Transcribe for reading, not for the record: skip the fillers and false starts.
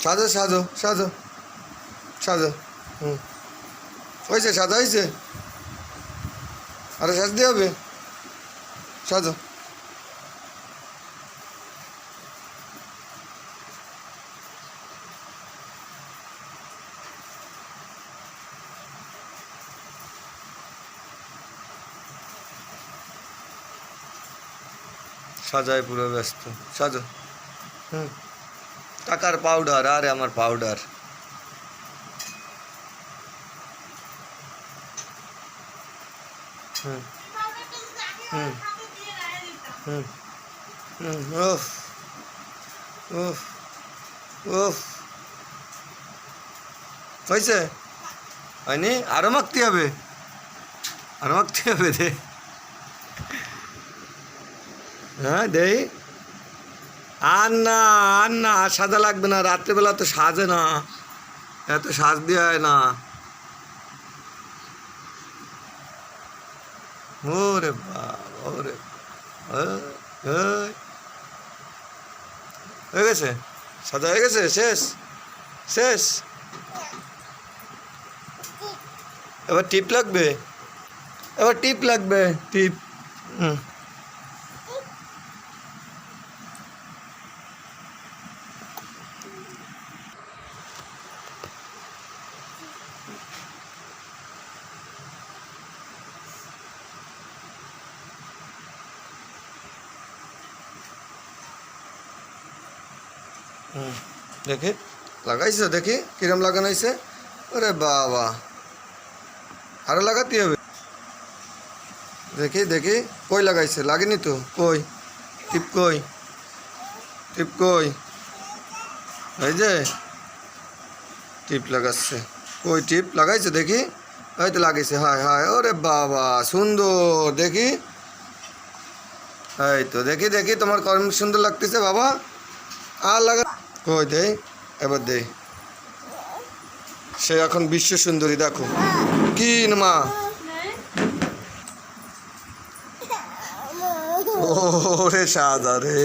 সাজো সাজো সাজো সাজো। হুম, হয়েছে, সাজা হয়েছে। আরে সাজতে হবে, সাজো। সাজায় পুরো ব্যস্ত, সাজো। হুম, টাকার পাউডার, আরে আমার পাউডার। হুম হুম হুম হুম। উফ উফ উফ, হয়েছে? হয়নি? আরো মাখতে হবে, আরো মাখতে হবে দে। হ্যাঁ দেই। আর না, আর না, আর সাজা লাগবে না, রাত্রেবেলা তো সাজে না, এত সাজ দিয়ে হয় না। ওরে বাবা, ওরে এই, হয়ে গেছে, সাজা হয়ে গেছে, শেষ শেষ। এবার টিপ লাগবে, এবার টিপ লাগবে, টিপ। হুম হুম, দেখি লাগাইছো, দেখি কিরম লাগানো হয়েছে। ওরে বাবা, আরো লাগাতে হবে। দেখি দেখি, কই লাগাইছে, লাগেনি তো, কই টিপ, কই টিপ, কই? এই যে টিপ লাগাচ্ছে, কই টিপ লাগাইছে দেখি। হয়তো লাগাইছে, হায় হায়, ওরে বাবা সুন্দর, দেখি। এই তো দেখি দেখি, তোমার কর্ম সুন্দর লাগতেছে বাবা। আর লাগা, কই দেই, এবার দেই। সে এখন বিশ্ব সুন্দরী, দেখো কি মা। ওরে সাদা রে।